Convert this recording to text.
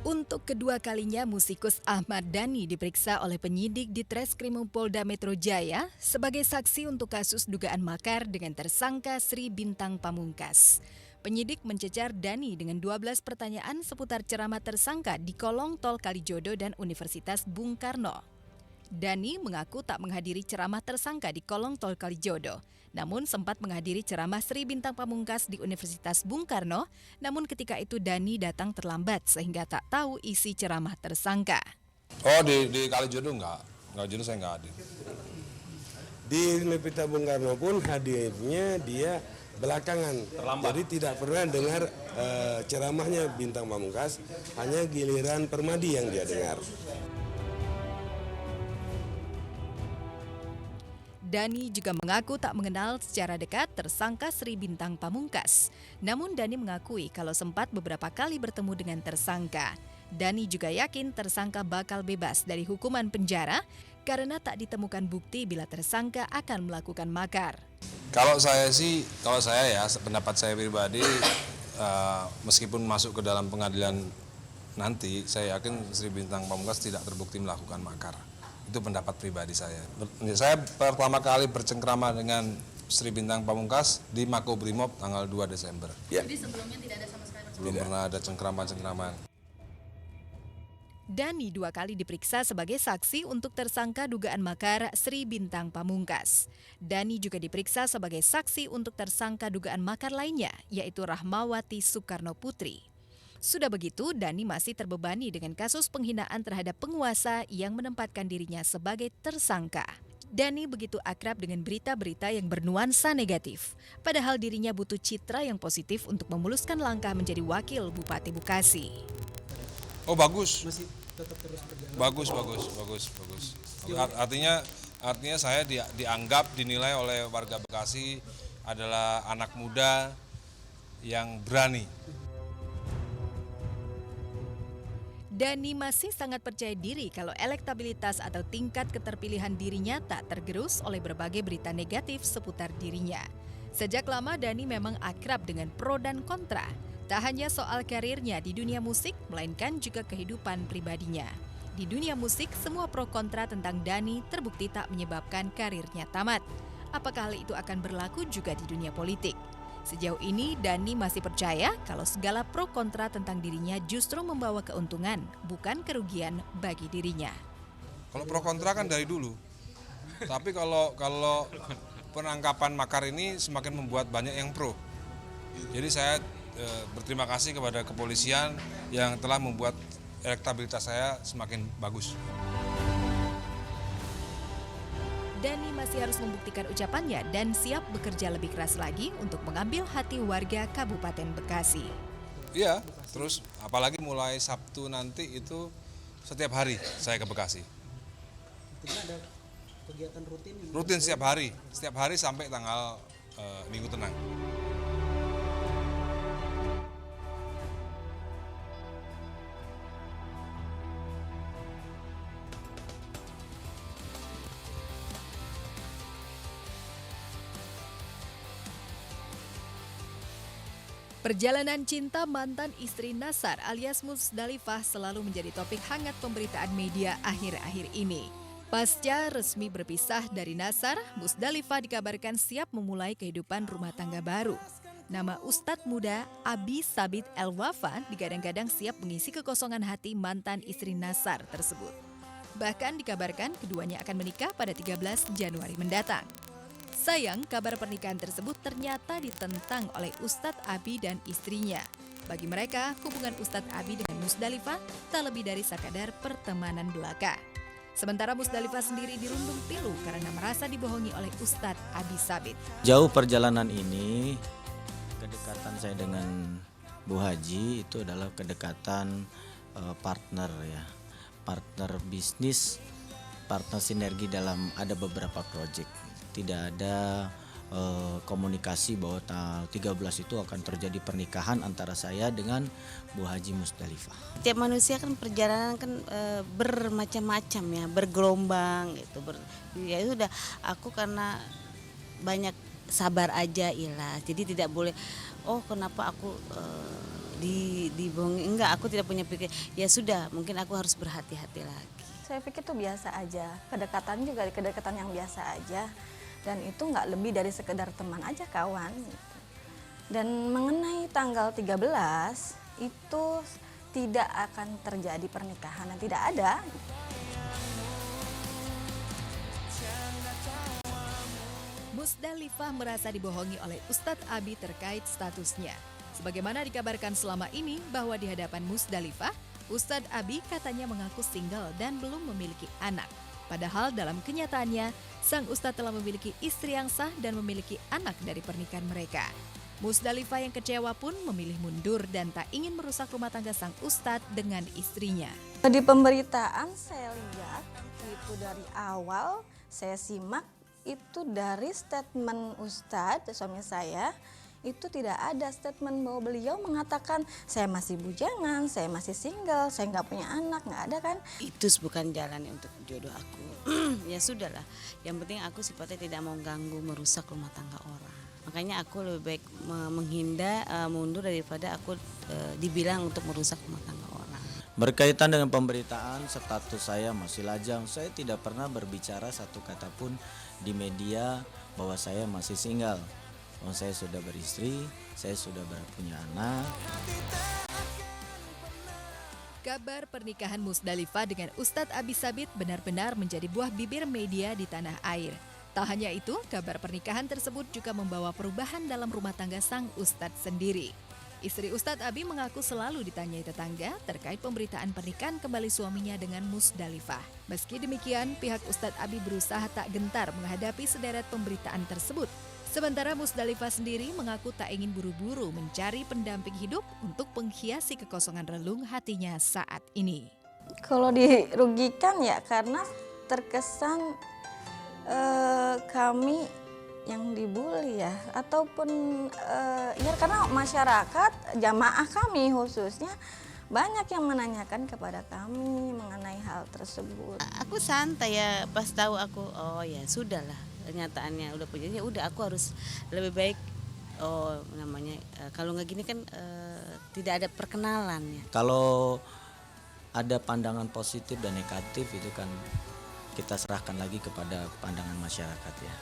Untuk kedua kalinya, musikus Ahmad Dhani diperiksa oleh penyidik di Treskrimum Polda Metro Jaya sebagai saksi untuk kasus dugaan makar dengan tersangka Sri Bintang Pamungkas. Penyidik mencecar Dhani dengan 12 pertanyaan seputar ceramah tersangka di kolong tol Kalijodo dan Universitas Bung Karno. Dhani mengaku tak menghadiri ceramah tersangka di kolong tol Kalijodo, namun sempat menghadiri ceramah Sri Bintang Pamungkas di Universitas Bung Karno, namun ketika itu Dhani datang terlambat sehingga tak tahu isi ceramah tersangka. Oh, di Kalijodo enggak. Kalijodo saya enggak hadir. Di Universitas Bung Karno pun hadirnya dia belakangan, terlambat. Jadi tidak pernah dengar ceramahnya Bintang Pamungkas, hanya giliran Permadi yang dia dengar. Dhani juga mengaku tak mengenal secara dekat tersangka Sri Bintang Pamungkas. Namun Dhani mengakui kalau sempat beberapa kali bertemu dengan tersangka. Dhani juga yakin tersangka bakal bebas dari hukuman penjara karena tak ditemukan bukti bila tersangka akan melakukan makar. Kalau saya ya, pendapat saya pribadi, meskipun masuk ke dalam pengadilan nanti, saya yakin Sri Bintang Pamungkas tidak terbukti melakukan makar. Itu pendapat pribadi saya. Saya pertama kali bercengkrama dengan Sri Bintang Pamungkas di Makobrimob tanggal 2 Desember. Ya. Jadi sebelumnya tidak ada sama sekali? Belum pernah ada cengkraman-cengkraman. Dhani 2 kali diperiksa sebagai saksi untuk tersangka dugaan makar Sri Bintang Pamungkas. Dhani juga diperiksa sebagai saksi untuk tersangka dugaan makar lainnya, yaitu Rahmawati Soekarno Putri. Sudah begitu, Dhani masih terbebani dengan kasus penghinaan terhadap penguasa yang menempatkan dirinya sebagai tersangka. Dhani begitu akrab dengan berita-berita yang bernuansa negatif, padahal dirinya butuh citra yang positif untuk memuluskan langkah menjadi wakil Bupati Bekasi. Oh, bagus. Masih tetap terus berjalan. Bagus. Artinya saya dianggap, dinilai oleh warga Bekasi adalah anak muda yang berani. Dhani masih sangat percaya diri kalau elektabilitas atau tingkat keterpilihan dirinya tak tergerus oleh berbagai berita negatif seputar dirinya. Sejak lama Dhani memang akrab dengan pro dan kontra. Tak hanya soal karirnya di dunia musik, melainkan juga kehidupan pribadinya. Di dunia musik, semua pro kontra tentang Dhani terbukti tak menyebabkan karirnya tamat. Apakah hal itu akan berlaku juga di dunia politik? Sejauh ini, Dhani masih percaya kalau segala pro kontra tentang dirinya justru membawa keuntungan, bukan kerugian bagi dirinya. Kalau pro kontra kan dari dulu. Tapi kalau penangkapan makar ini semakin membuat banyak yang pro. Jadi saya berterima kasih kepada kepolisian yang telah membuat elektabilitas saya semakin bagus. Dhani masih harus membuktikan ucapannya dan siap bekerja lebih keras lagi untuk mengambil hati warga Kabupaten Bekasi. Iya, terus apalagi mulai Sabtu nanti itu setiap hari saya ke Bekasi. Tidak ada kegiatan rutin? Rutin setiap hari sampai tanggal Minggu Tenang. Perjalanan cinta mantan istri Nassar alias Musdalifah selalu menjadi topik hangat pemberitaan media akhir-akhir ini. Pasca resmi berpisah dari Nassar, Musdalifah dikabarkan siap memulai kehidupan rumah tangga baru. Nama Ustadz muda Abi Sabit El-Wafa digadang-gadang siap mengisi kekosongan hati mantan istri Nassar tersebut. Bahkan dikabarkan keduanya akan menikah pada 13 Januari mendatang. Sayang, kabar pernikahan tersebut ternyata ditentang oleh Ustadz Abi dan istrinya. Bagi mereka, hubungan Ustadz Abi dengan Musdalifah tak lebih dari sekadar pertemanan belaka. Sementara Musdalifah sendiri dirundung pilu karena merasa dibohongi oleh Ustadz Abi Sabit. Jauh perjalanan ini, kedekatan saya dengan Bu Haji itu adalah kedekatan partner ya, partner bisnis, partner sinergi dalam ada beberapa proyek. Tidak ada komunikasi bahwa tanggal 13 itu akan terjadi pernikahan antara saya dengan Bu Haji Musdalifah. Tiap manusia kan perjalanan kan bermacam-macam ya, bergelombang gitu. Ya sudah, aku karena banyak sabar aja ikhlas. Jadi tidak boleh, oh kenapa aku dibohongi. Enggak, aku tidak punya pikir. Ya sudah, mungkin aku harus berhati-hati lagi. Saya pikir itu biasa aja, kedekatan juga kedekatan yang biasa aja, dan itu nggak lebih dari sekedar teman aja, kawan gitu. Dan mengenai tanggal 13 itu tidak akan terjadi pernikahan dan tidak ada. Musdalifah merasa dibohongi oleh Ustadz Abi terkait statusnya. Sebagaimana dikabarkan selama ini bahwa di hadapan Musdalifah, Ustadz Abi katanya mengaku single dan belum memiliki anak. Padahal dalam kenyataannya, sang Ustadz telah memiliki istri yang sah dan memiliki anak dari pernikahan mereka. Musdalifah yang kecewa pun memilih mundur dan tak ingin merusak rumah tangga sang Ustadz dengan istrinya. Di pemberitaan saya lihat itu dari awal saya simak itu dari statement Ustadz suami saya, itu tidak ada statement bahwa beliau mengatakan saya masih bujangan, saya masih single, saya nggak punya anak, nggak ada kan. Itu bukan jalan untuk jodoh aku. Ya sudahlah, yang penting aku sifatnya tidak mau ganggu, merusak rumah tangga orang. Makanya aku lebih baik menghindar, mundur daripada aku dibilang untuk merusak rumah tangga orang. Berkaitan dengan pemberitaan status saya masih lajang, saya tidak pernah berbicara satu kata pun di media bahwa saya masih single. Oh, saya sudah beristri, saya sudah punya anak. Kabar pernikahan Musdalifah dengan Ustadz Abi Sabit benar-benar menjadi buah bibir media di tanah air. Tak hanya itu, kabar pernikahan tersebut juga membawa perubahan dalam rumah tangga sang Ustadz sendiri. Istri Ustadz Abi mengaku selalu ditanyai tetangga terkait pemberitaan pernikahan kembali suaminya dengan Musdalifah. Meski demikian, pihak Ustadz Abi berusaha tak gentar menghadapi sederet pemberitaan tersebut. Sementara Musdalifah sendiri mengaku tak ingin buru-buru mencari pendamping hidup untuk menghiasi kekosongan relung hatinya saat ini. Kalau dirugikan ya karena terkesan kami yang dibully ya, ataupun ya karena masyarakat jamaah kami khususnya banyak yang menanyakan kepada kami mengenai hal tersebut. Aku santai ya, pas tahu aku, oh ya sudahlah, kenyataannya udah punya, ya udah aku harus lebih baik. Oh namanya kalau nggak gini kan tidak ada perkenalan ya. Kalau ada pandangan positif dan negatif itu kan kita serahkan lagi kepada pandangan masyarakat ya.